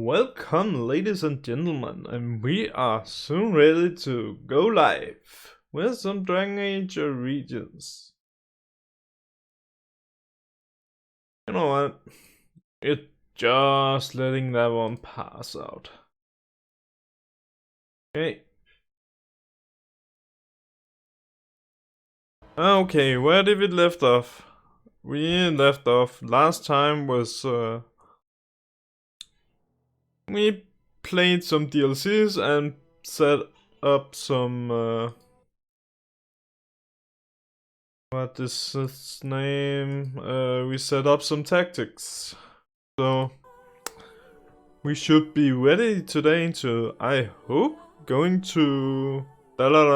Welcome, ladies and gentlemen, and we are soon ready to go live with some Dragon Age regions. You know what? It's just letting that one pass out. Okay. Okay, where did we left off? We left off last time was we played some DLCs and set up some what is its name? We set up some tactics. So we should be ready today to, I hope, going to denerim,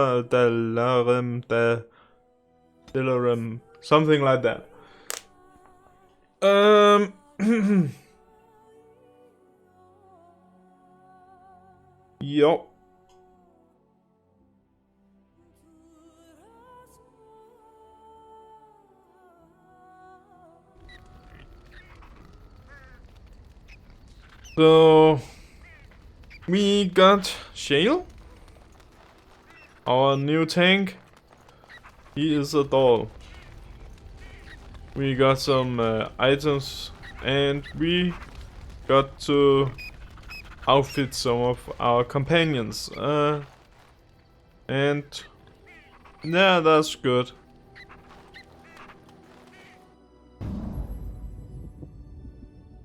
something like that. Yo. So we got Shale, our new tank. He is a doll. We got some items, and we got to outfit some of our companions. And yeah, that's good.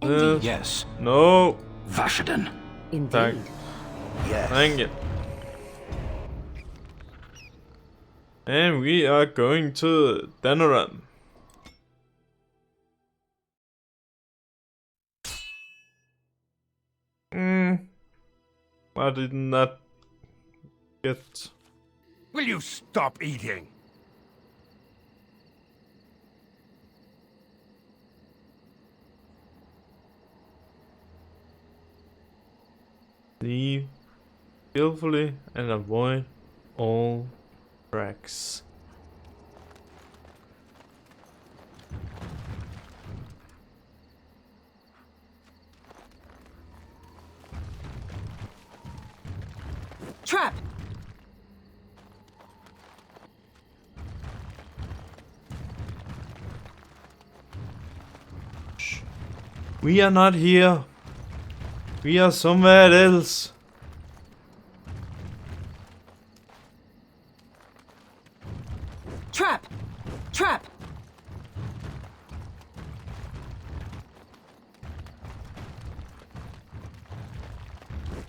Yes. No. Vashaden. Indeed. Yes. Thank you. And we are going to denerim. Why didn't that get... Will you stop eating? Leave skillfully and avoid all tracks. Trap! Shh. We are not here. We are somewhere else. Trap! Trap!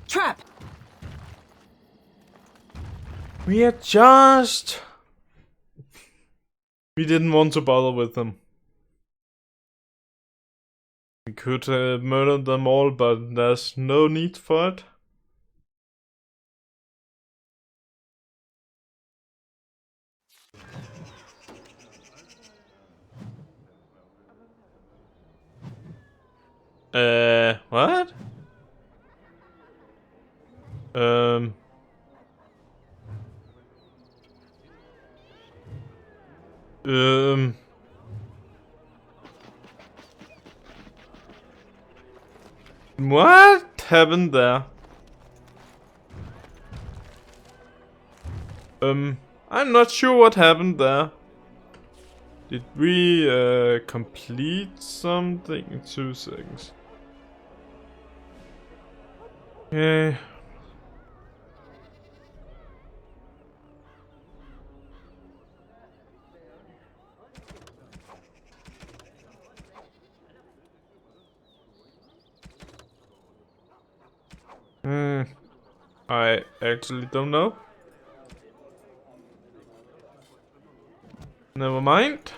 Trap! We are just... We didn't want to bother with them. We could murder them all, but there's no need for it. What? What happened there? I'm not sure what happened there. Did we complete something? 2 seconds. Okay. I actually don't know. Never mind.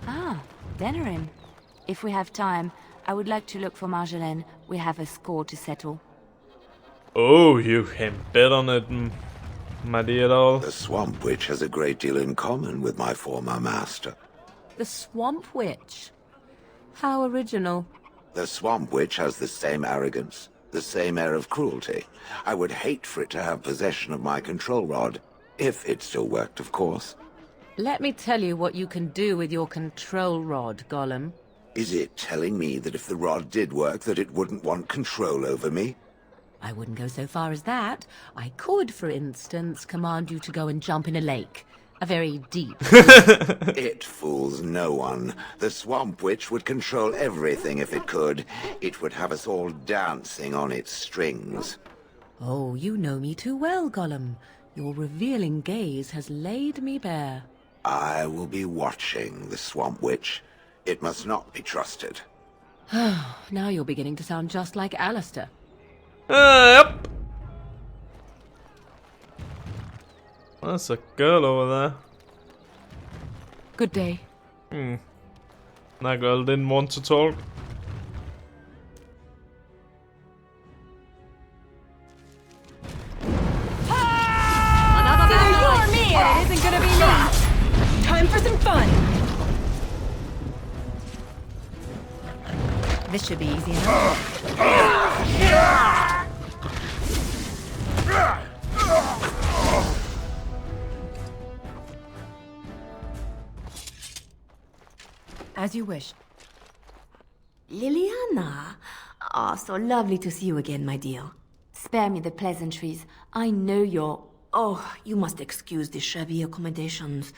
Ah, denerim. If we have time, I would like to look for Marjolaine. We have a score to settle. Oh, you can bet on it, my dear doll. The Swamp Witch has a great deal in common with my former master. The Swamp Witch? How original. The Swamp Witch has the same arrogance, the same air of cruelty. I would hate for it to have possession of my control rod. If it still worked, of course. Let me tell you what you can do with your control rod, Gollum. Is it telling me that if the rod did work, that it wouldn't want control over me? I wouldn't go so far as that. I could, for instance, command you to go and jump in a lake. A very deep. It fools no one. The Swamp Witch would control everything if it could. It would have us all dancing on its strings. Oh, you know me too well, Gollum. Your revealing gaze has laid me bare. I will be watching the Swamp Witch. It must not be trusted. Now you're beginning to sound just like Alistair. Yep. That's a girl over there. Good day. That girl didn't want to talk. Another battle me. It isn't gonna be me. Time for some fun. This should be easy enough. As you wish. Liliana! Ah, so lovely to see you again, my dear. Spare me the pleasantries. I know you're... Oh, you must excuse the shabby accommodations.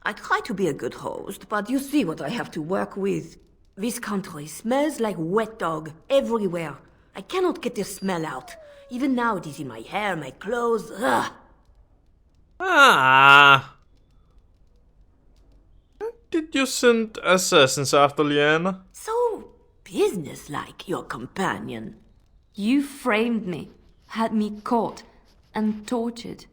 I try to be a good host, but you see what I have to work with. This country smells like wet dog everywhere. I cannot get the smell out. Even now it is in my hair, my clothes. Ugh. Ah. Did you send assassins after Lyanna? So businesslike, your companion. You framed me, had me caught, and tortured.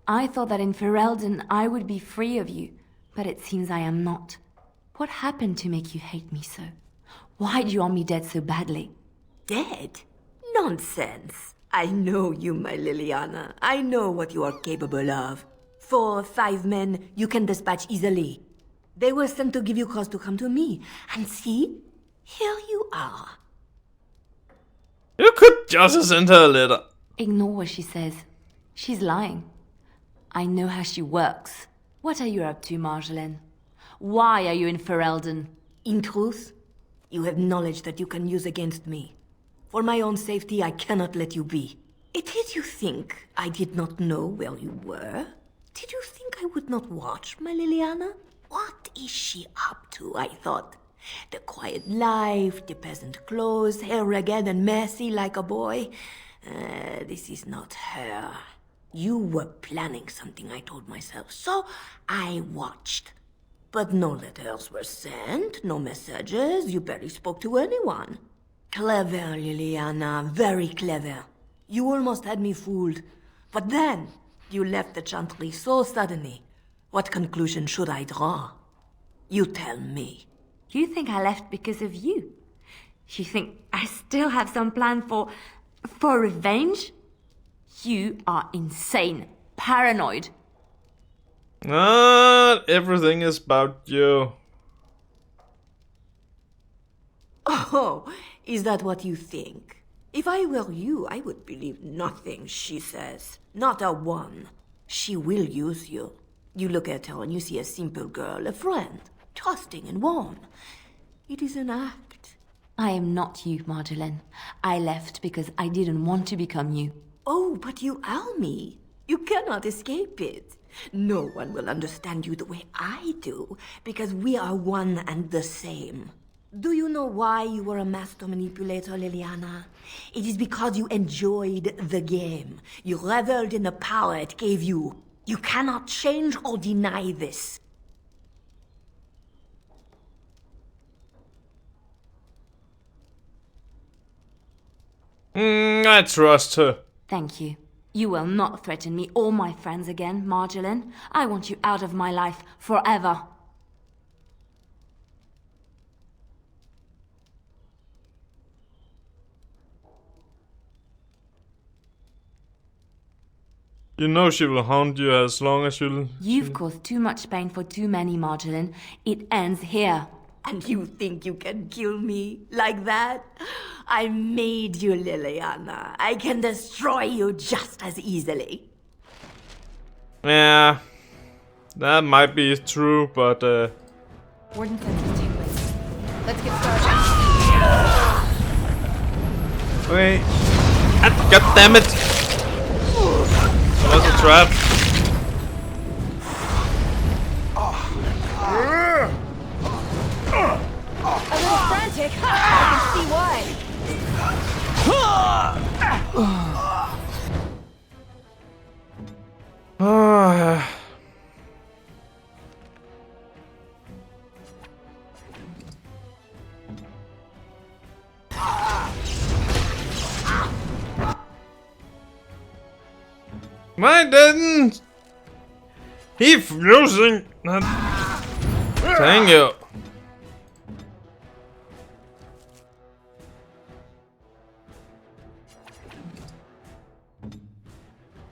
I thought that in Ferelden I would be free of you, but it seems I am not. What happened to make you hate me so? Why do you want me dead so badly? Dead? Nonsense. I know you, my Liliana. I know what you are capable of. 4 or 5 men you can dispatch easily. They were sent to give you cause to come to me. And see, here you are. You could just send her a letter. Ignore what she says. She's lying. I know how she works. What are you up to, Marjolaine? Why are you in Ferelden? In truth, you have knowledge that you can use against me. For my own safety, I cannot let you be. It is you think I did not know where you were? Did you think I would not watch, my Liliana? What is she up to, I thought? The quiet life, the peasant clothes, hair ragged and messy like a boy. This is not her. You were planning something, I told myself, so I watched. But no letters were sent, no messages, you barely spoke to anyone. Clever, Liliana, very clever. You almost had me fooled. But then, you left the Chantry so suddenly. What conclusion should I draw? You tell me. You think I left because of you? You think I still have some plan for revenge? You are insane, paranoid. Not everything is about you. Oh, is that what you think? If I were you, I would believe nothing she says. Not a one. She will use you. You look at her and you see a simple girl, a friend, trusting and warm. It is an act. I am not you, Marjolaine. I left because I didn't want to become you. Oh, but you are me. You cannot escape it. No one will understand you the way I do, because we are one and the same. Do you know why you were a master manipulator, Liliana? It is because you enjoyed the game. You reveled in the power it gave you. You cannot change or deny this. I trust her. Thank you. You will not threaten me or my friends again, Marjolaine. I want you out of my life forever. You know she will haunt you as long as you... You've caused too much pain for too many, Marjolaine. It ends here. And you think you can kill me like that? I made you, Liliana. I can destroy you just as easily. Yeah, that might be true, but Warden says it's too late. Let's get started. Wait. God damn it! That was a trap. A little frantic. I can see why. Why didn't he fusing? Thank you.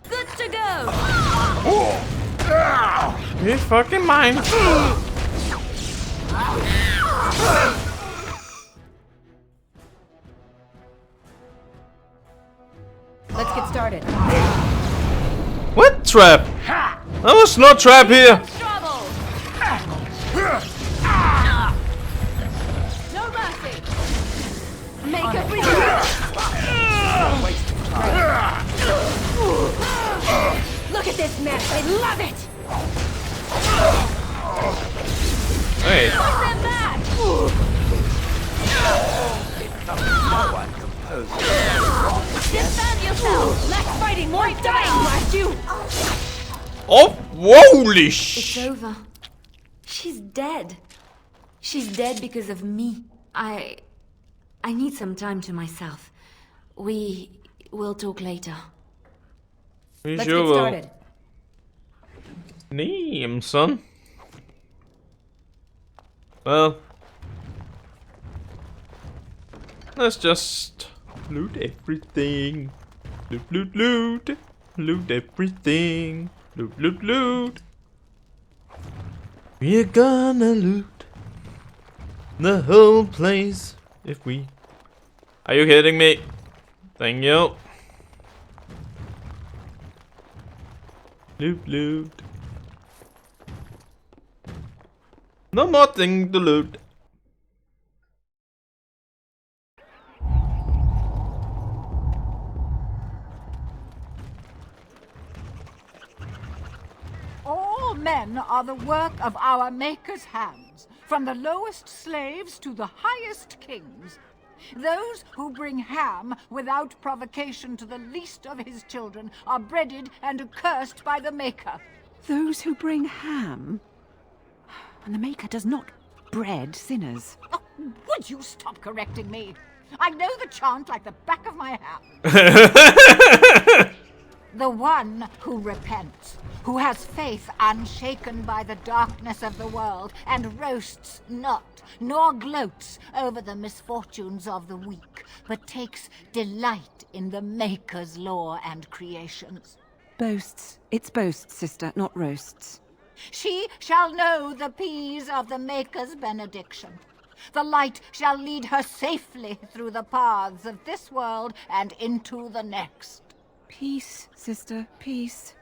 Good to go. You fucking mine. Let's get started. What trap? There was no trap here. Trouble. No mercy. Make a breather. Look at this mess. I love it. Hey. Push them back. Disband yourself. Less fighting, more dying, blast you. Oh, holy It's sh! over. She's dead. She's dead because of me. I need some time to myself. We will talk later. We Let's sure get will. started. Damn, son. Well, let's just loot everything. Loot, loot, loot. Loot everything. Loot, loot, loot. We're gonna loot the whole place if we... Are you kidding me? Thank you. Loot, loot. No more thing to loot. All men are the work of our Maker's hands, from the lowest slaves to the highest kings. Those who bring ham without provocation to the least of his children are breaded and accursed by the Maker. Those who bring ham? And the Maker does not bread sinners. Oh, would you stop correcting me? I know the chant like the back of my hand. The one who repents, who has faith unshaken by the darkness of the world, and roasts not, nor gloats over the misfortunes of the weak, but takes delight in the Maker's law and creations. Boasts. It's boasts, sister, not roasts. She shall know the peace of the Maker's benediction. The light shall lead her safely through the paths of this world and into the next. Peace, sister, peace.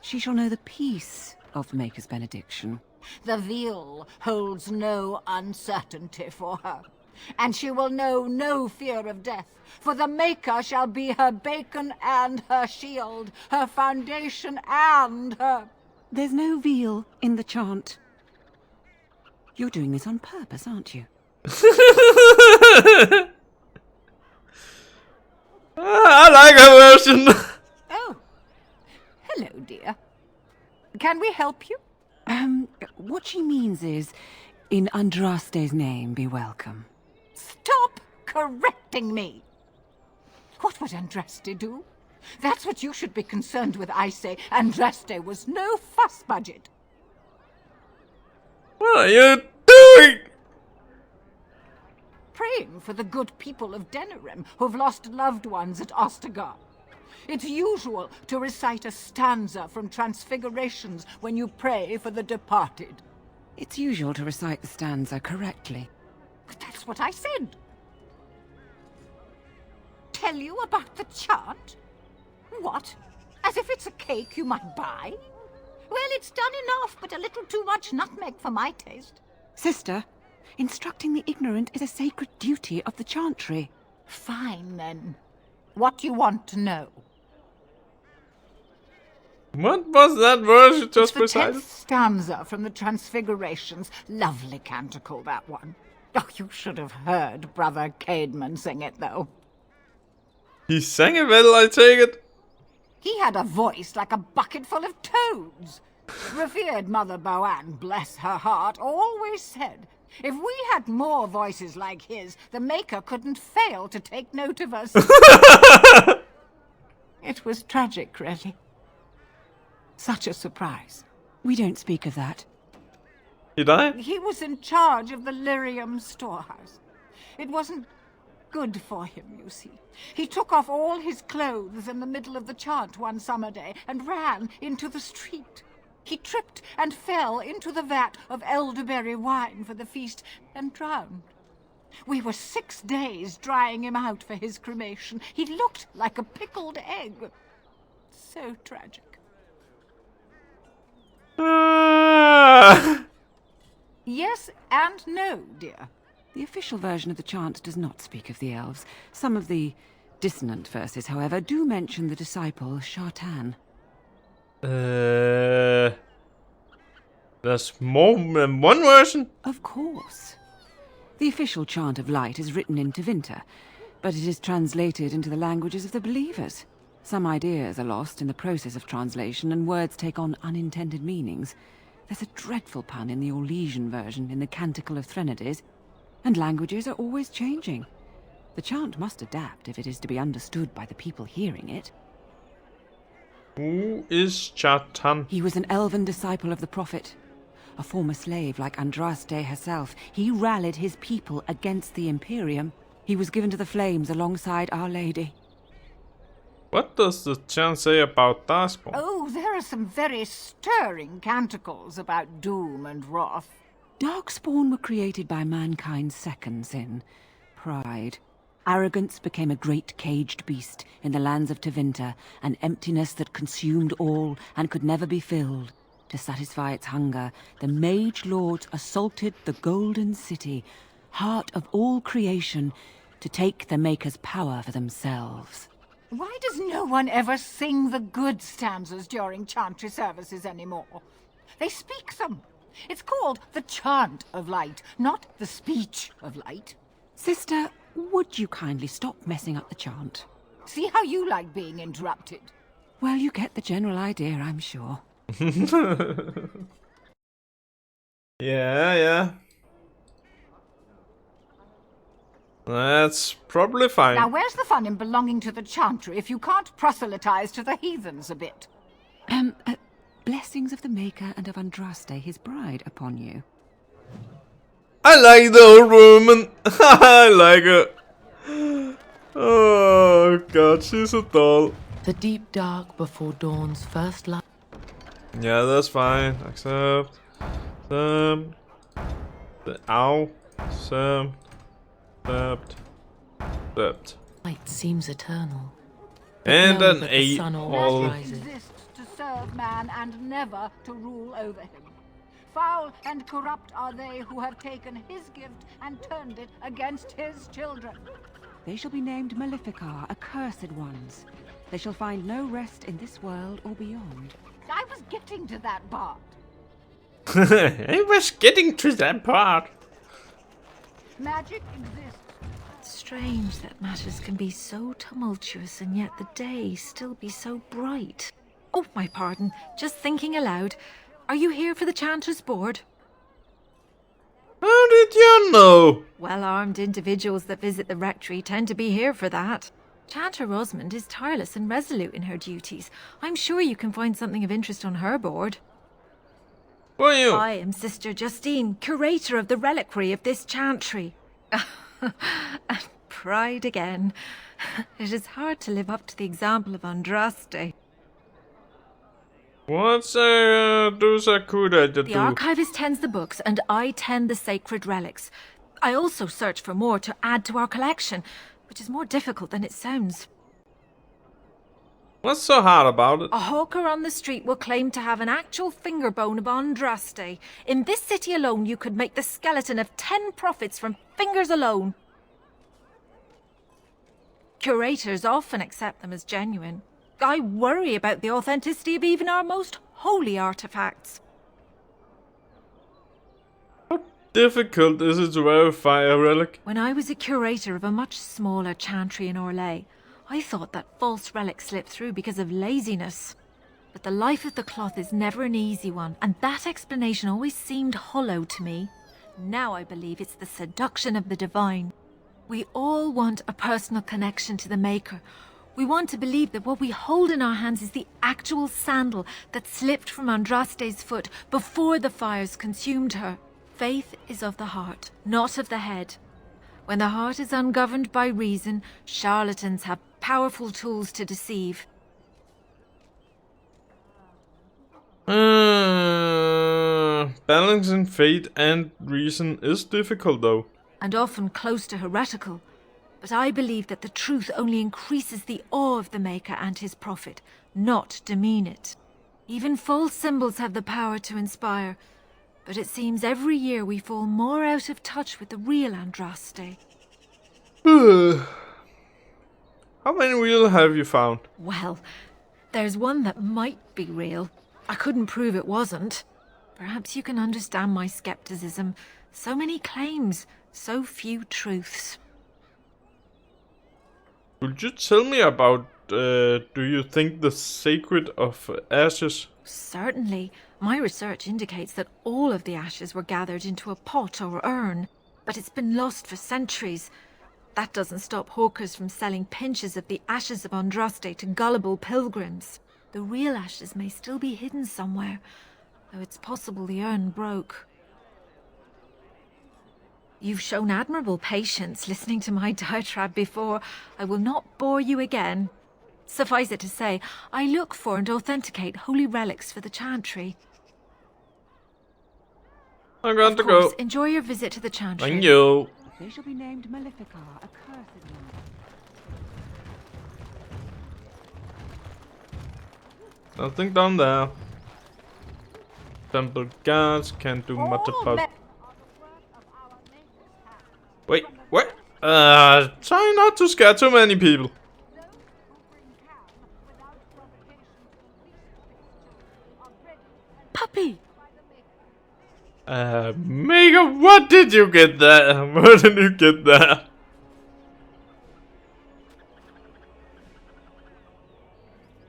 She shall know the peace of the Maker's benediction. The veil holds no uncertainty for her, and she will know no fear of death, for the Maker shall be her bacon and her shield, her foundation and her... There's no veal in the chant. You're doing this on purpose, aren't you? I like her version. Oh, hello, dear. Can we help you? What she means is, in Andraste's name, be welcome. Stop correcting me! What would Andraste do? That's what you should be concerned with, I say. Andraste was no fuss budget. What are you doing? Praying for the good people of Denerim who've lost loved ones at Ostagar. It's usual to recite a stanza from Transfigurations when you pray for the departed. It's usual to recite the stanza correctly. But that's what I said. Tell you about the chant? What? As if it's a cake you might buy? Well, it's done enough, but a little too much nutmeg for my taste. Sister, Instructing the ignorant is a sacred duty of the Chantry. Fine, then. What do you want to know? What was that verse you just It's the 10th recited? stanza from the Transfigurations. Lovely canticle, that one. Oh, you should have heard Brother Caedmon sing it, though. He sang it well, I take it. He had a voice like a bucket full of toads. Revered Mother Boann, bless her heart, always said, if we had more voices like his, the Maker couldn't fail to take note of us. It was tragic, really. Such a surprise. We don't speak of that. He died? He was in charge of the lyrium storehouse. It wasn't good for him, you see. He took off all his clothes in the middle of the chant one summer day and ran into the street. He tripped and fell into the vat of elderberry wine for the feast and drowned. We were 6 days drying him out for his cremation. He looked like a pickled egg. So tragic. Yes and no, dear. The official version of the chant does not speak of the elves. Some of the dissonant verses, however, do mention the disciple Shartan. There's more than one version? Of course. The official chant of light is written in Tevinter, but it is translated into the languages of the believers. Some ideas are lost in the process of translation, and words take on unintended meanings. There's a dreadful pun in the Orlesian version in the Canticle of Threnodies, and languages are always changing. The chant must adapt if it is to be understood by the people hearing it. Who is Chatan? He was an elven disciple of the prophet. A former slave like Andraste herself, he rallied his people against the Imperium. He was given to the flames alongside Our Lady. What does the chant say about Darkspawn? Oh, there are some very stirring canticles about doom and wrath. Darkspawn were created by mankind's second sin, pride. Arrogance became a great caged beast in the lands of Tevinter, an emptiness that consumed all and could never be filled. To satisfy its hunger, the mage lords assaulted the Golden City, heart of all creation, to take the Maker's power for themselves. Why does no one ever sing the good stanzas during chantry services anymore? They speak them. It's called the chant of light, not the speech of light. Sister, would you kindly stop messing up the chant? See how you like being interrupted. Well, you get the general idea, I'm sure. Yeah. That's probably fine. Now, where's the fun in belonging to the chantry if you can't proselytize to the heathens a bit? Blessings of the Maker and of Andraste, his bride, upon you. I like the old woman. I like her. Oh god, she's a doll. The deep dark before dawn's first light. Yeah, that's fine. Accept. The ow. Accept. Light seems eternal. And know an that the 8 sun always all. rises. Exists to serve man and never to rule over him. Foul and corrupt are they who have taken his gift and turned it against his children. They shall be named Maleficar, accursed ones. They shall find no rest in this world or beyond. I was getting to that part. I was getting to that part. Magic exists. Strange that matters can be so tumultuous and yet the day still be so bright. Oh, my pardon. Just thinking aloud. Are you here for the Chanter's Board? How did you know? Well-armed individuals that visit the rectory tend to be here for that. Chanter Rosamond is tireless and resolute in her duties. I'm sure you can find something of interest on her board. Who are you? I am Sister Justine, curator of the reliquary of this chantry. And pride again. It is hard to live up to the example of Andraste. What's a Dusakuda to The do? archivist tends the books, and I tend the sacred relics. I also search for more to add to our collection, which is more difficult than it sounds. What's so hard about it? A hawker on the street will claim to have an actual finger bone of Andraste. In this city alone, you could make the skeleton of 10 prophets from fingers alone. Curators often accept them as genuine. I worry about the authenticity of even our most holy artifacts. How difficult is it to verify a relic? When I was a curator of a much smaller chantry in Orlais, I thought that false relics slipped through because of laziness. But the life of the cloth is never an easy one, and that explanation always seemed hollow to me. Now I believe it's the seduction of the divine. We all want a personal connection to the Maker. We want to believe that what we hold in our hands is the actual sandal that slipped from Andraste's foot before the fires consumed her. Faith is of the heart, not of the head. When the heart is ungoverned by reason, charlatans have powerful tools to deceive. Balancing faith and reason is difficult though. And often close to heretical. But I believe that the truth only increases the awe of the Maker and his prophet, not demean it. Even false symbols have the power to inspire, but it seems every year we fall more out of touch with the real Andraste. How many real have you found? Well, there's one that might be real. I couldn't prove it wasn't. Perhaps you can understand my skepticism. So many claims, so few truths. Would you tell me about, do you think the Sacred of Ashes? Certainly. My research indicates that all of the ashes were gathered into a pot or urn, but it's been lost for centuries. That doesn't stop hawkers from selling pinches of the ashes of Andraste to gullible pilgrims. The real ashes may still be hidden somewhere, though it's possible the urn broke. You've shown admirable patience listening to my diatribe before. I will not bore you again. Suffice it to say, I look for and authenticate holy relics for the chantry. I'm going to Of course, go. enjoy your visit to the chantry. Thank you. They shall be named Maleficar, accursed one. Nothing down there. Temple guards can't do much about. Wait, what? Try not to scare too many people. Puppy! Mega, what did you get there? Where did you get there?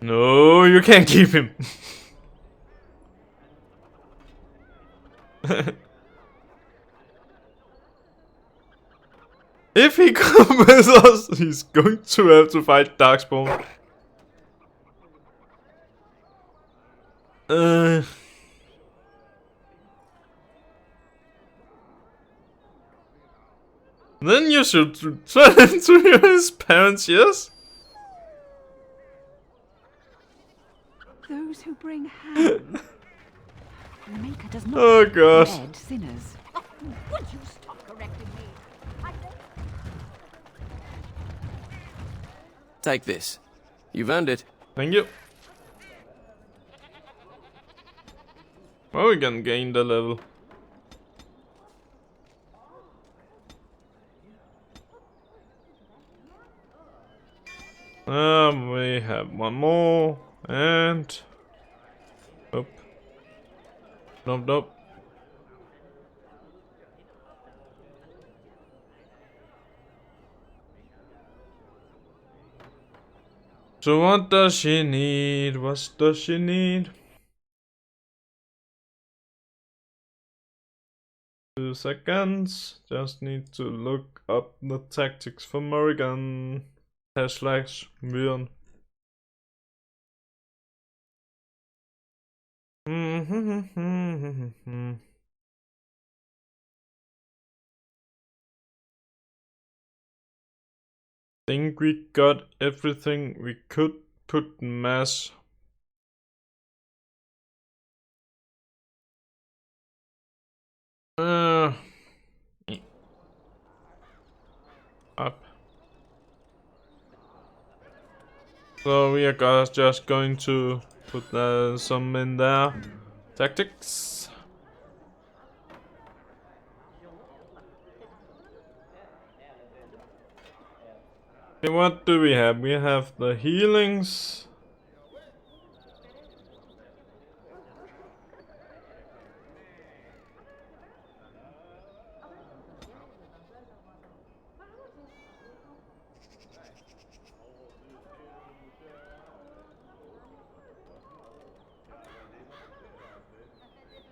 No, you can't keep him. If he comes with us, he's going to have to fight Darkspawn. Then you should turn into his parents, yes? Those who bring ham. The Maker does not Oh gosh. dread sinners. Would you stop correcting me? Take this. You've earned it. Thank you. Well, we can gain the level. We have one more, and nope, nope. So what does she need? What does she need? 2 seconds. Just need to look up the tactics for Morrigan. /Myren. Think we got everything we could put mass. Up. So we are just going to put some in there. Tactics. Okay, what do we have? We have the healings.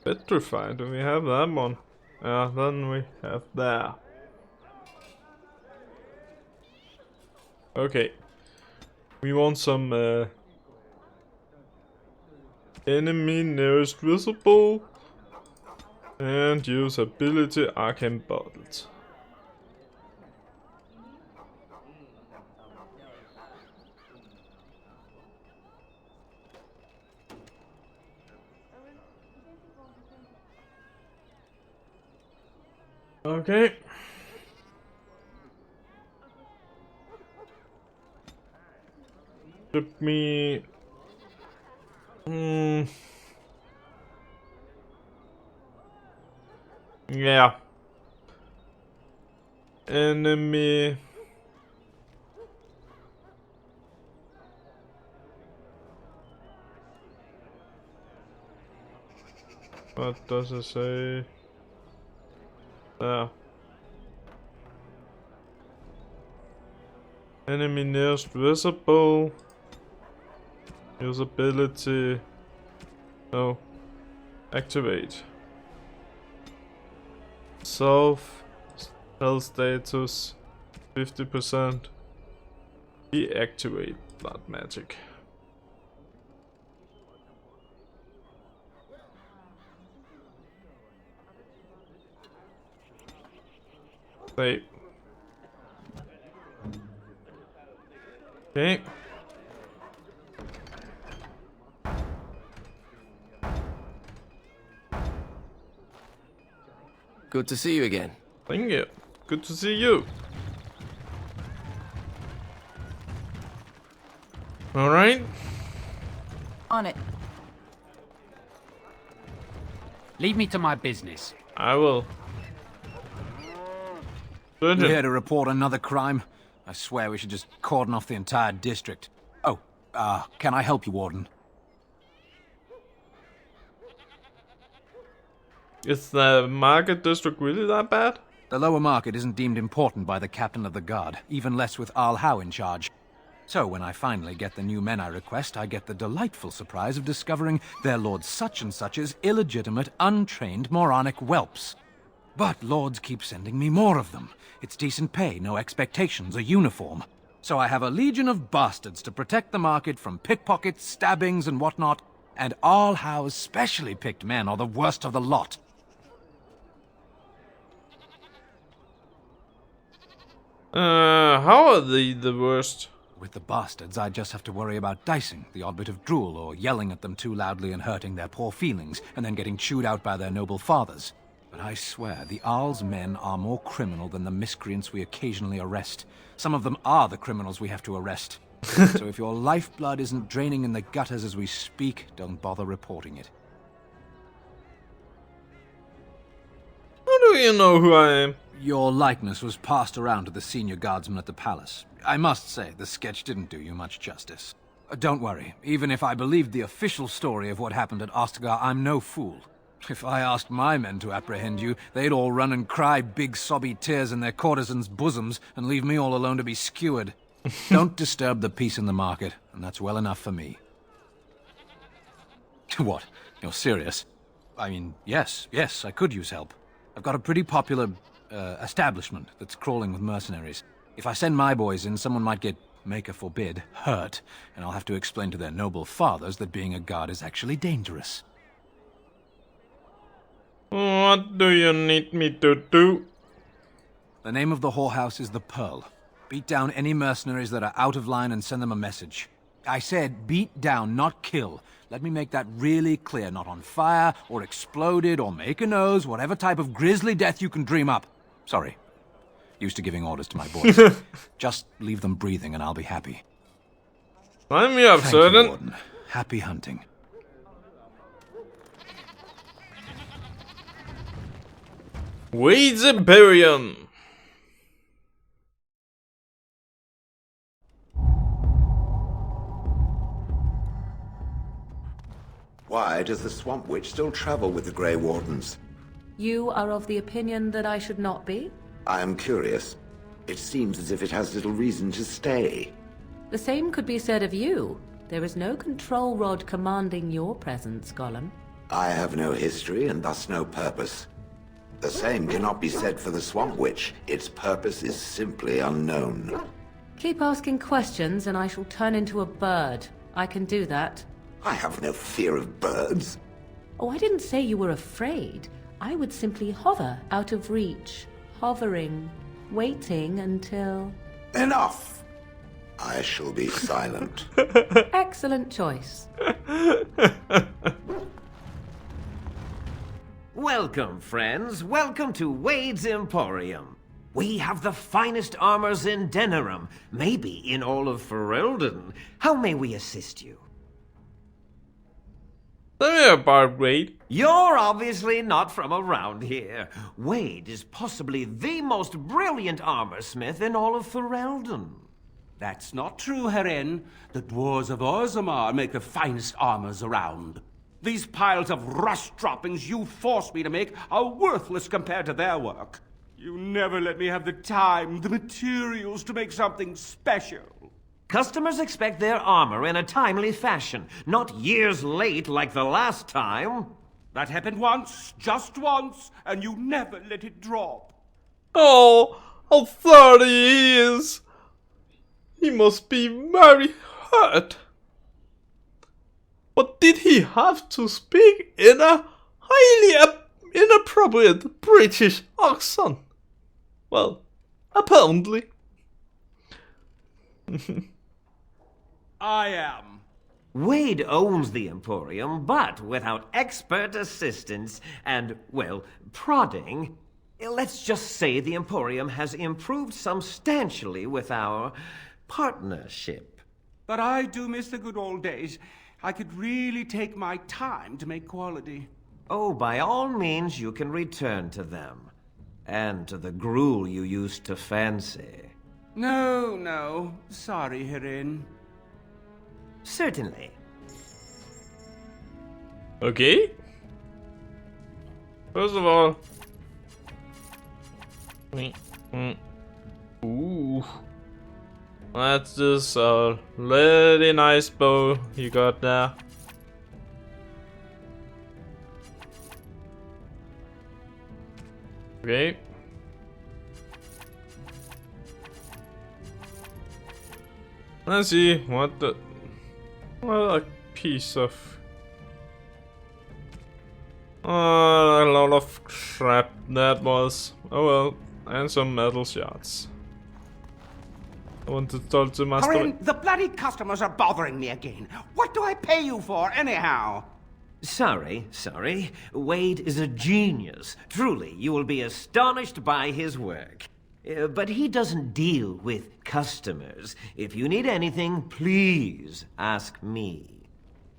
Petrified, do we have that one? Yeah, then we have that. Okay. We want some enemy nearest visible and use ability arcane bottles. Okay. Took me. Yeah. Enemy. What does it say? There. Enemy nearest visible. Usability. No. Activate. Self. Health status. 50%. Deactivate blood magic. Save. Okay. Good to see you again. Thank you. Good to see you. Alright. On it. Leave me to my business. I will. We're here to report another crime. I swear we should just cordon off the entire district. Oh, can I help you, Warden? Is the market district really that bad? The lower market isn't deemed important by the captain of the guard, even less with Al Howe in charge. So when I finally get the new men I request, I get the delightful surprise of discovering their Lord Such-and-Such's illegitimate, untrained, moronic whelps. But lords keep sending me more of them. It's decent pay, no expectations, a uniform. So I have a legion of bastards to protect the market from pickpockets, stabbings, and whatnot, and Al Howe's specially picked men are the worst of the lot. How are they the worst? With the bastards, I just have to worry about dicing, the odd bit of drool, or yelling at them too loudly and hurting their poor feelings, and then getting chewed out by their noble fathers. But I swear, the Arl's men are more criminal than the miscreants we occasionally arrest. Some of them are the criminals we have to arrest. So if your lifeblood isn't draining in the gutters as we speak, don't bother reporting it. How do you know who I am? Your likeness was passed around to the senior guardsman at the palace. I must say, the sketch didn't do you much justice. Don't worry, even if I believed the official story of what happened at Ostagar, I'm no fool. If I asked my men to apprehend you, they'd all run and cry big sobby tears in their courtesans' bosoms and leave me all alone to be skewered. Don't disturb the peace in the market, and that's well enough for me. What? You're serious? I mean, yes, I could use help. I've got a pretty popular establishment that's crawling with mercenaries. If I send my boys in, someone might get, maker forbid, hurt, and I'll have to explain to their noble fathers that being a guard is actually dangerous. What do you need me to do? The name of the whorehouse is the Pearl. Beat down any mercenaries that are out of line and send them a message. I said beat down, not kill. Let me make that really clear. Not on fire, or exploded, or make a nose, whatever type of grisly death you can dream up. Sorry. Used to giving orders to my boys. Just leave them breathing and I'll be happy. Sign me up, Thank you, Sergeant. Warden. Happy hunting. Wade's Imperium. Why does the Swamp Witch still travel with the Grey Wardens? You are of the opinion that I should not be? I am curious. It seems as if it has little reason to stay. The same could be said of you. There is no control rod commanding your presence, Gollum. I have no history and thus no purpose. The same cannot be said for the Swamp Witch. Its purpose is simply unknown. Keep asking questions and I shall turn into a bird. I can do that. I have no fear of birds. Oh, I didn't say you were afraid. I would simply hover out of reach. Hovering. Waiting until... Enough! I shall be silent. Excellent choice. Welcome, friends. Welcome to Wade's Emporium. We have the finest armors in Denerim, maybe in all of Ferelden. How may we assist you? Tell me about Wade. You're obviously not from around here. Wade is possibly the most brilliant armorsmith in all of Ferelden. That's not true, Herin. The dwarves of Orzammar make the finest armors around. These piles of rust droppings you force me to make are worthless compared to their work. You never let me have the time, the materials to make something special. Customers expect their armor in a timely fashion, not years late like the last time. That happened once, just once, and you never let it drop. Oh, how 30 he is. He must be very hurt. But did he have to speak in a highly inappropriate British accent? Well, apparently. I am. Wade owns the Emporium, but without expert assistance and, well, prodding, let's just say the Emporium has improved substantially with our partnership. But I do miss the good old days. I could really take my time to make quality. Oh, by all means, you can return to them. And to the gruel you used to fancy. No. Sorry, Herin. Certainly. Okay. First of all. Ooh. That's just a really nice bow you got there. Okay. Let's see what a piece of a lot of crap that was. Oh well, and some metal shards. I want to talk to Master. Corinne, the bloody customers are bothering me again. What do I pay you for, anyhow? Sorry. Wade is a genius. Truly, you will be astonished by his work. But he doesn't deal with customers. If you need anything, please ask me.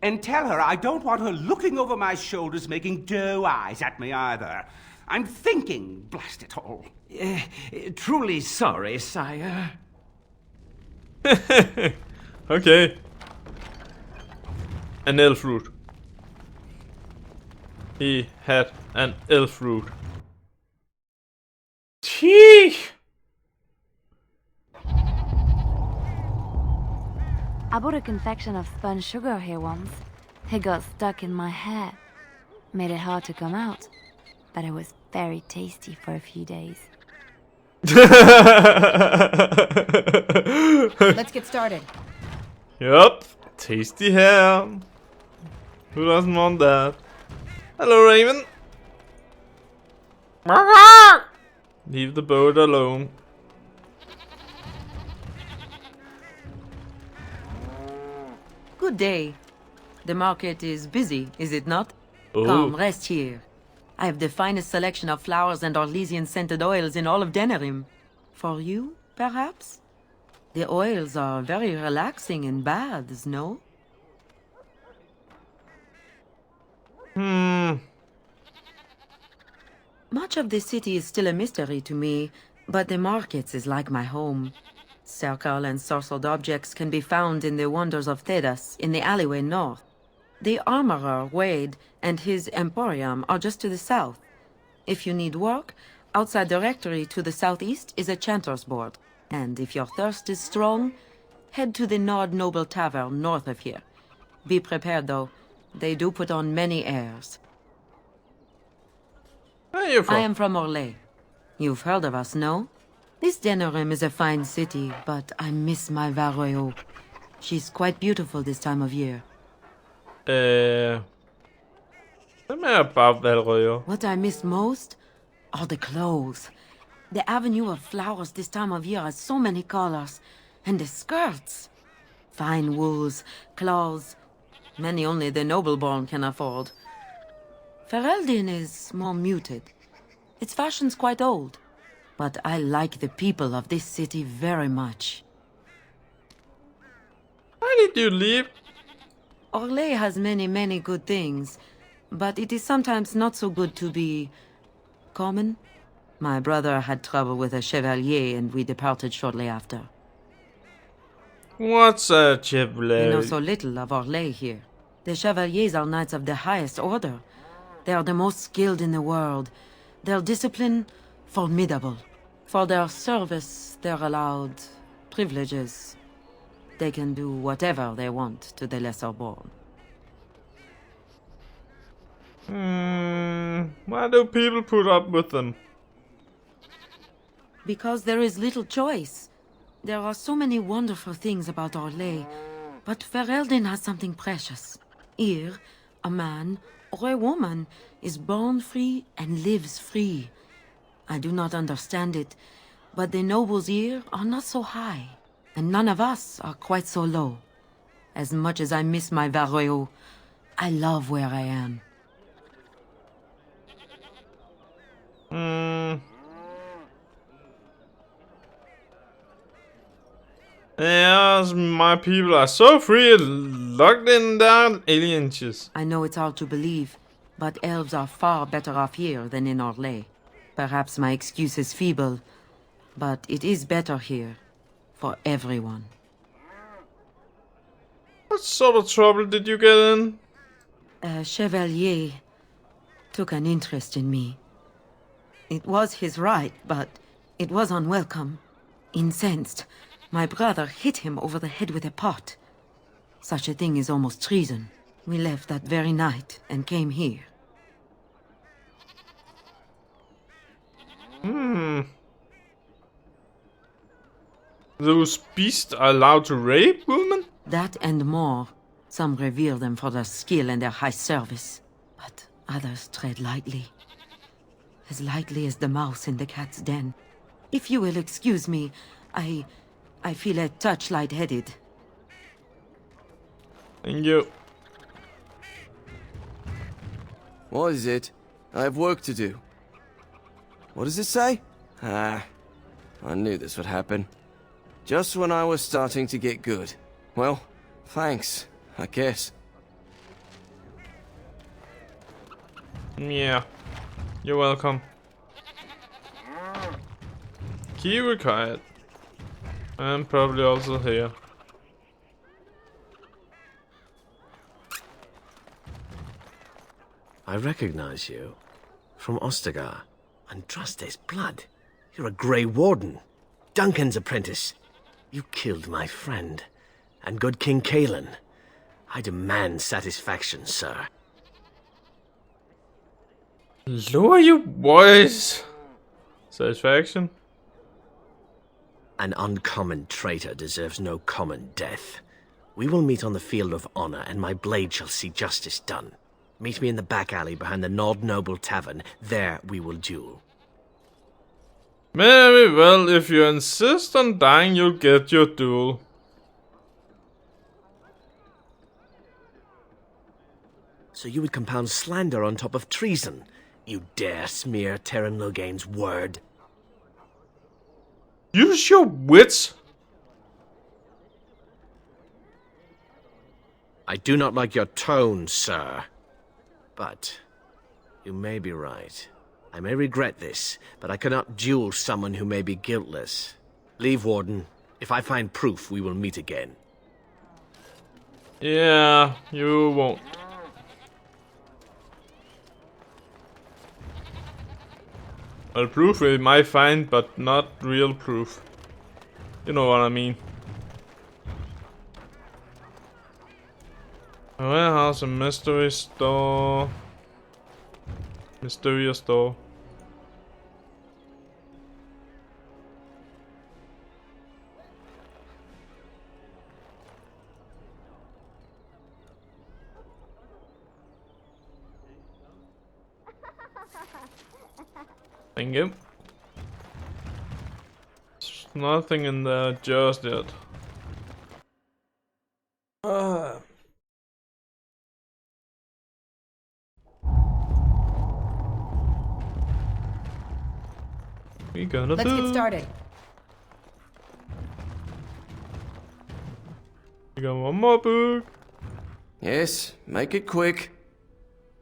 And tell her I don't want her looking over my shoulders making doe eyes at me either. I'm thinking, blast it all. Truly sorry, sire. Okay. An elf root. He had an elf root. Gee. I bought a confection of spun sugar here once. It got stuck in my hair. Made it hard to come out. But it was very tasty for a few days. Let's get started. Yup. Tasty hair. Who doesn't want that? Hello, Raven. Leave the bird alone. Good day. The market is busy, is it not? Oh. Come, rest here. I have the finest selection of flowers and Orlesian scented oils in all of Denerim. For you, perhaps? The oils are very relaxing in baths, no? Much of the city is still a mystery to me, but the markets is like my home. Circle and sorcered objects can be found in the wonders of Thedas, in the alleyway north. The armorer, Wade, and his emporium are just to the south. If you need work, outside the rectory to the southeast is a chanter's board. And if your thirst is strong, head to the Nord Noble Tavern north of here. Be prepared, though. They do put on many airs. Where are you from? I am from Orlais. You've heard of us, no? This denerim is a fine city, but I miss my Varoyo. She's quite beautiful this time of year. Tell me about Valrøya. What I miss most are the clothes. The avenue of flowers this time of year has so many colors. And the skirts. Fine wools, cloths, many only the noble-born can afford. Ferelden is more muted. Its fashion's quite old. But I like the people of this city very much. Why did you leave? Orlais has many good things, but it is sometimes not so good to be common. My brother had trouble with a chevalier and we departed shortly after. What's a chevalier? We know so little of Orlais here. The chevaliers are knights of the highest order. They are the most skilled in the world. Their discipline, formidable. For their service, they're allowed privileges. They can do whatever they want to the lesser-born. Why do people put up with them? Because there is little choice. There are so many wonderful things about Orlais, but Ferelden has something precious. Here, a man or a woman is born free and lives free. I do not understand it, but the nobles here are not so high, and none of us are quite so low. As much as I miss my Varoyo, I love where I am. Yes, my people are so free, locked in their aliens. I know it's hard to believe, but elves are far better off here than in Orlais. Perhaps my excuse is feeble, but it is better here for everyone. What sort of trouble did you get in? A chevalier took an interest in me. It was his right, but it was unwelcome. Incensed, my brother hit him over the head with a pot. Such a thing is almost treason. We left that very night and came here. Those beasts are allowed to rape women? That and more. Some revere them for their skill and their high service, but others tread lightly. As lightly as the mouse in the cat's den. If you will excuse me, I feel a touch lightheaded. Thank you. What is it? I have work to do. What does it say? I knew this would happen. Just when I was starting to get good. Well, thanks, I guess. Yeah. You're welcome. Key required. And probably also here. I recognize you. From Ostagar. Andraste's blood. You're a Grey Warden. Duncan's apprentice. You killed my friend. And good King Kalen. I demand satisfaction, sir. Lower your voice. Satisfaction? An uncommon traitor deserves no common death. We will meet on the field of honor, and my blade shall see justice done. Meet me in the back alley behind the Nord Noble Tavern. There we will duel. Very well, if you insist on dying, you'll get your duel. So you would compound slander on top of treason? You dare smear Terran Loghain's word? Use your wits! I do not like your tone, sir. But you may be right. I may regret this, but I cannot duel someone who may be guiltless. Leave, Warden. If I find proof, we will meet again. Yeah, you won't. Well, proof we might find, but not real proof. You know what I mean. A warehouse, a mystery store. Mysterious store. Thank you. There's nothing in there just yet. We gonna Let's get started. We got one more book. Yes, make it quick.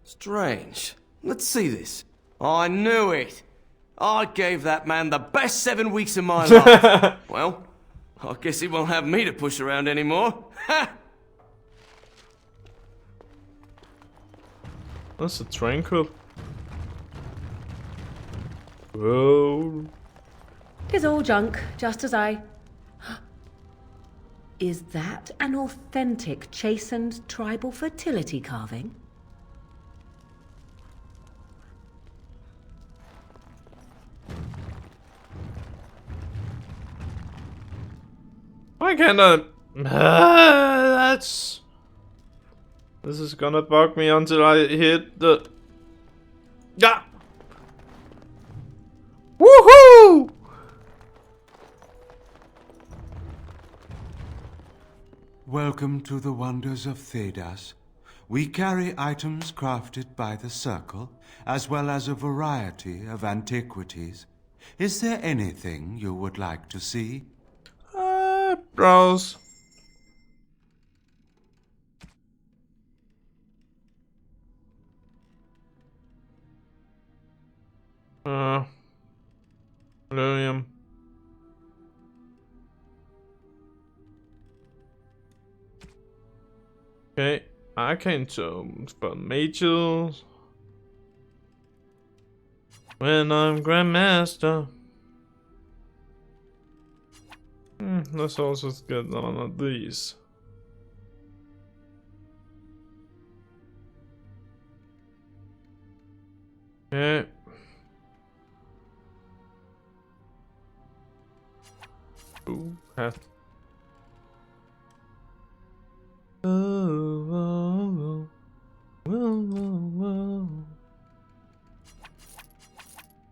Strange. Let's see this. I knew it. I gave that man the best 7 weeks of my life. Well, I guess he won't have me to push around anymore. That's a tranquil. Whoa. Tis all junk, just as I... Is that an authentic chastened tribal fertility carving? Why can't I... that's... This is gonna bug me until I hit the... Yeah! Woohoo! Welcome to the wonders of Thedas. We carry items crafted by the Circle, as well as a variety of antiquities. Is there anything you would like to see? Browse. William. Okay, arcane tomes for mages. When I'm Grandmaster. Let's also get one of these. Okay. Ooh, hat. Oh.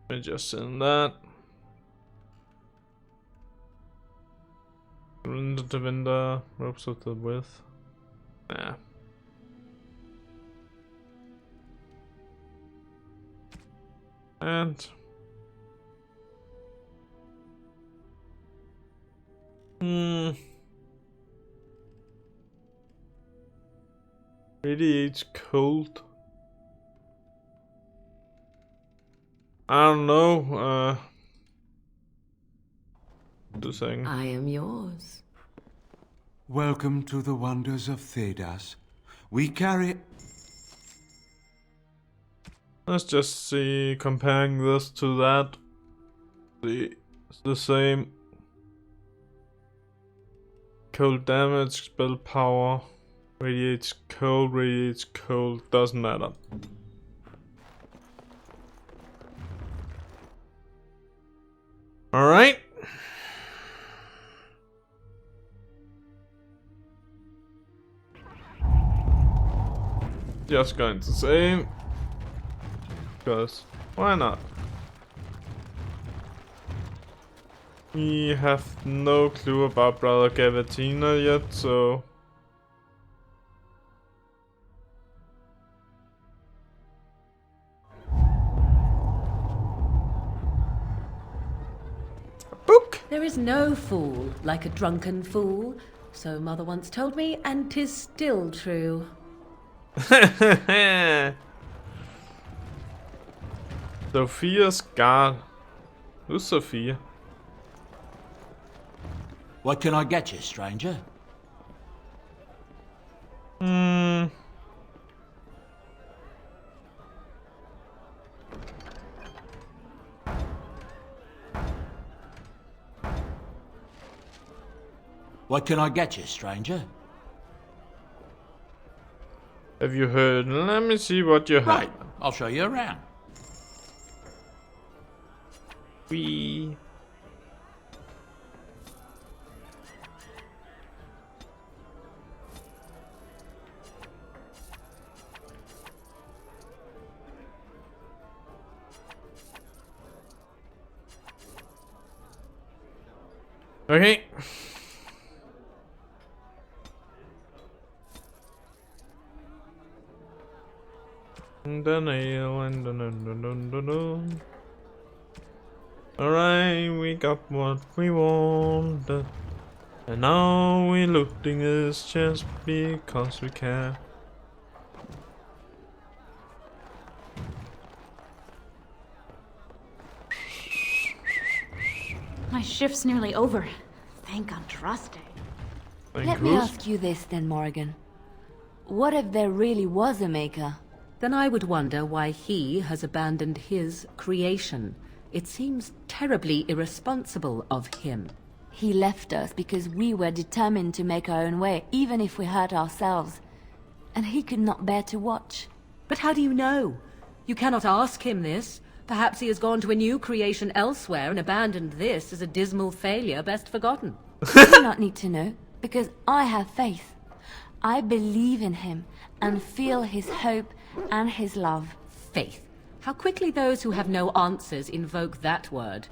Let me just send that. Window to window, ropes with the width. Nah. And radiates cold. I don't know, I am yours. Welcome to the wonders of Thedas. We carry... Let's just see, comparing this to that. See, it's the same. Cold damage, spell power. Radiates cold, doesn't matter. Alright. Just going to say, because why not? We have no clue about Brother Gavatina yet, so There is no fool like a drunken fool, So Mother once told me, and 'tis still true. Sophia's guard. Who's Sophia? What can I get you, stranger? What can I get you, stranger? Have you heard? Let me see what you have. Right, I'll show you around. Wee. Okay. And the nail and the Alright, we got what we wanted. And now we're looting this just because we can. My shift's nearly over. Thank Andraste. Let me ask you this then, Morrigan. What if there really was a maker? Then I would wonder why he has abandoned his creation. It seems terribly irresponsible of him. He left us because we were determined to make our own way, even if we hurt ourselves. And he could not bear to watch. But how do you know? You cannot ask him this. Perhaps he has gone to a new creation elsewhere and abandoned this as a dismal failure best forgotten. You do not need to know, because I have faith. I believe in him and feel his hope and his love. Faith. How quickly those who have no answers invoke that word.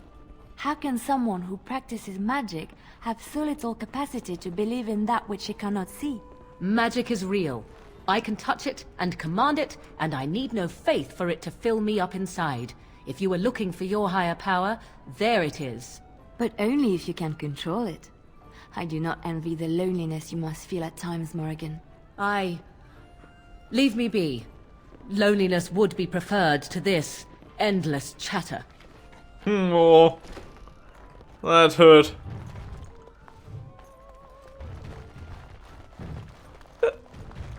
How can someone who practices magic have so little capacity to believe in that which he cannot see? Magic is real. I can touch it and command it, and I need no faith for it to fill me up inside. If you were looking for your higher power, there it is. But only if you can control it. I do not envy the loneliness you must feel at times, Morrigan. Leave me be. Loneliness would be preferred to this endless chatter. Oh, that hurt.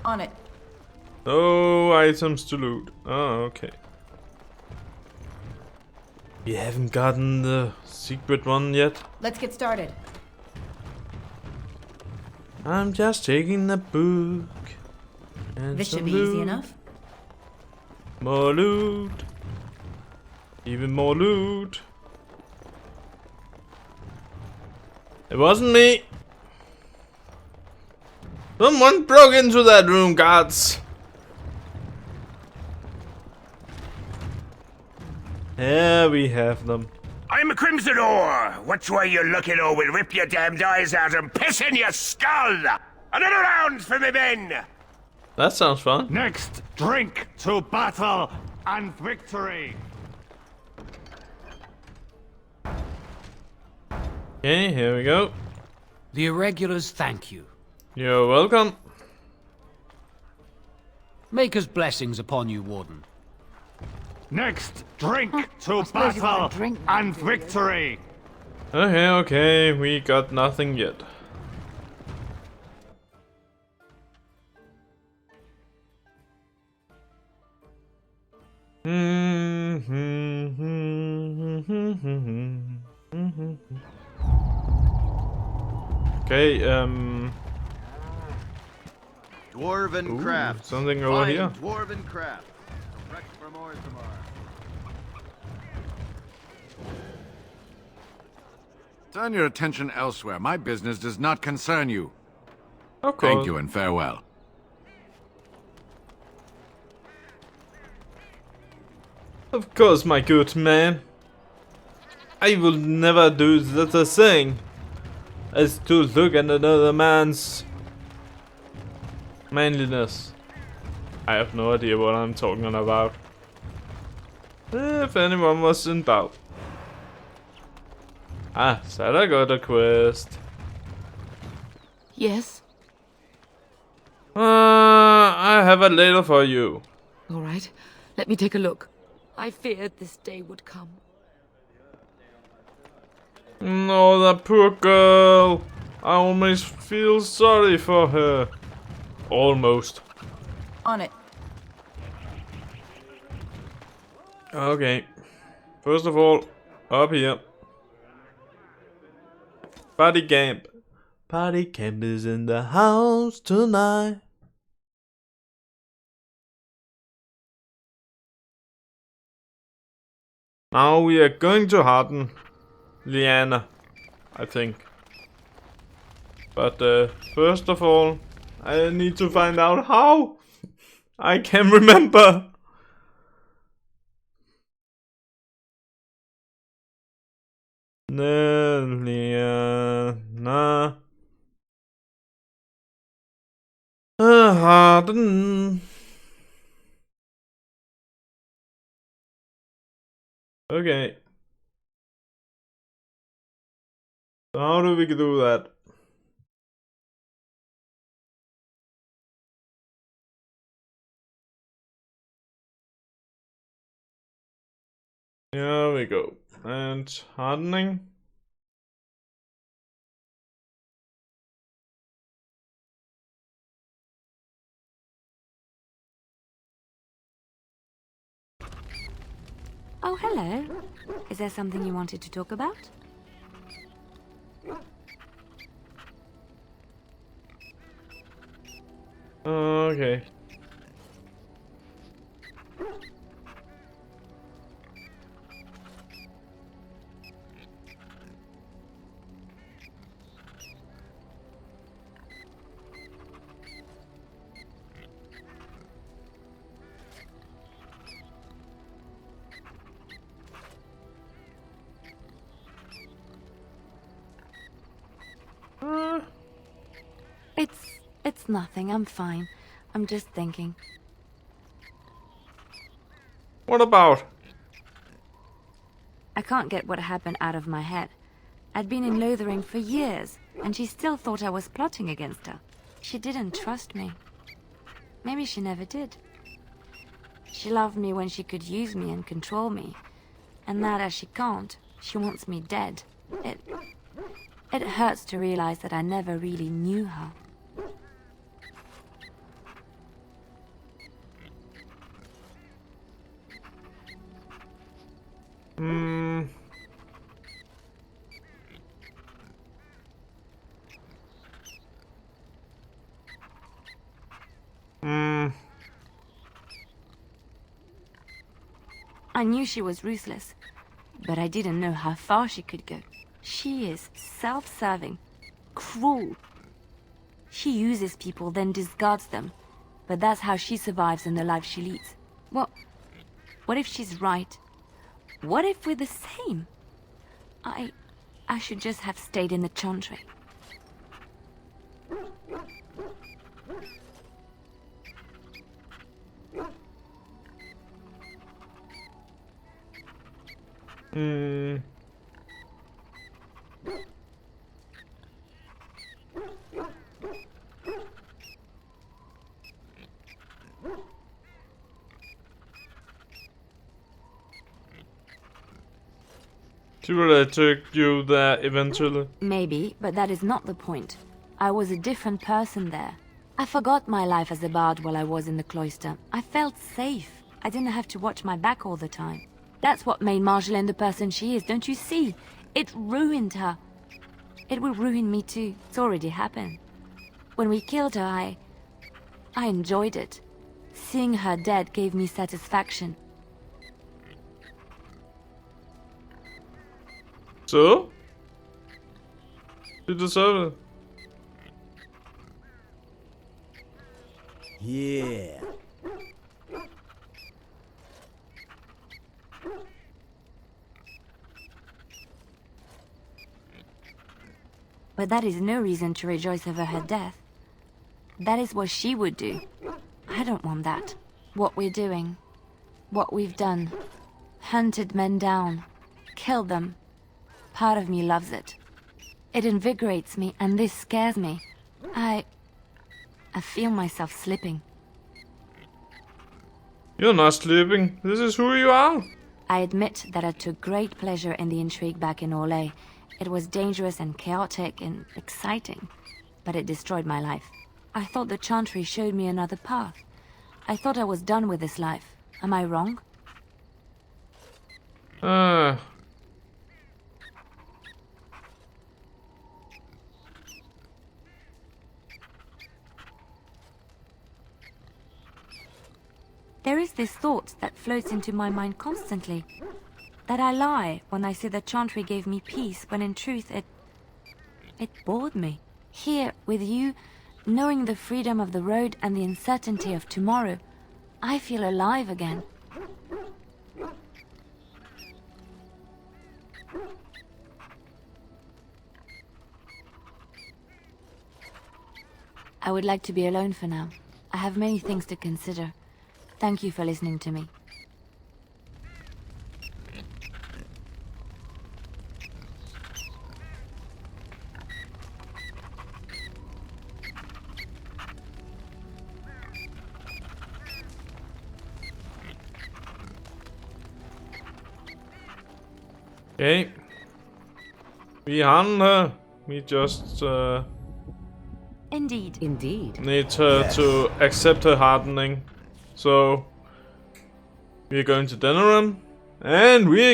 On it. No items to loot. Oh, okay. We haven't gotten the secret one yet. Let's get started. I'm just taking the book. And This should some be loot. easy enough. More loot. Even more loot. It wasn't me. Someone broke into that room, guards. There we have them. I'm a Crimson Ore. Which way you looking, or we'll rip your damned eyes out and piss in your skull. Another round for me men. That sounds fun. Next, drink to battle and victory. Okay, here we go. The Irregulars thank you. You're welcome. Maker's blessings upon you, Warden. Next, drink to battle and victory. Okay, we got nothing yet. Okay, Dwarven ooh, craft. something over Fine here. Dwarven craft. Wreck from Orzammar. Turn your attention elsewhere. My business does not concern you. Of course. Thank you and farewell. Of course, my good man. I will never do such a thing as to look at another man's manliness. I have no idea what I'm talking about. If anyone was in doubt. Ah, said I got a quest. Yes? I have a letter for you. All right. Let me take a look. I feared this day would come. No, that poor girl. I almost feel sorry for her. Almost. On it. Okay. First of all, up here. Party camp. Party camp is in the house tonight. Now we are going to harden Liana, I think. But first of all, I need to find out how. I can't remember. Liana. Harden. Okay. So how do we do that? Here we go. And hardening. Oh, hello. Is there something you wanted to talk about? Okay. It's nothing. I'm fine. I'm just thinking. What about? I can't get what happened out of my head. I'd been in Lothering for years, and she still thought I was plotting against her. She didn't trust me. Maybe she never did. She loved me when she could use me and control me. And now that she can't, she wants me dead. It hurts to realize that I never really knew her. I knew she was ruthless, but I didn't know how far she could go. She is self-serving, cruel. She uses people, then discards them. But that's how she survives in the life she leads. What if she's right? What if we're the same? I should just have stayed in the Chantry. She would have took you there eventually. Maybe, but that is not the point. I was a different person there. I forgot my life as a bard while I was in the cloister. I felt safe. I didn't have to watch my back all the time. That's what made Marjolaine the person she is, don't you see? It ruined her. It will ruin me too. It's already happened. When we killed her, I enjoyed it. Seeing her dead gave me satisfaction. So? You deserve it. Yeah. But that is no reason to rejoice over her death. That is what she would do. I don't want that. What we're doing, what we've done, hunted men down, killed them. Part of me loves it. It invigorates me, and this scares me. I feel myself slipping. You're not sleeping. This is who you are. I admit that I took great pleasure in the intrigue back in Orlais. It was dangerous and chaotic and exciting, but it destroyed my life. I thought the Chantry showed me another path. I thought I was done with this life. Am I wrong? There is this thought that floats into my mind constantly. That I lie when I say the Chantry gave me peace, when in truth it bored me. Here, with you, knowing the freedom of the road and the uncertainty of tomorrow, I feel alive again. I would like to be alone for now. I have many things to consider. Thank you for listening to me. Okay. Vi har den her. We just Indeed. need her to accept her hardening. So we're going to denerim, and we're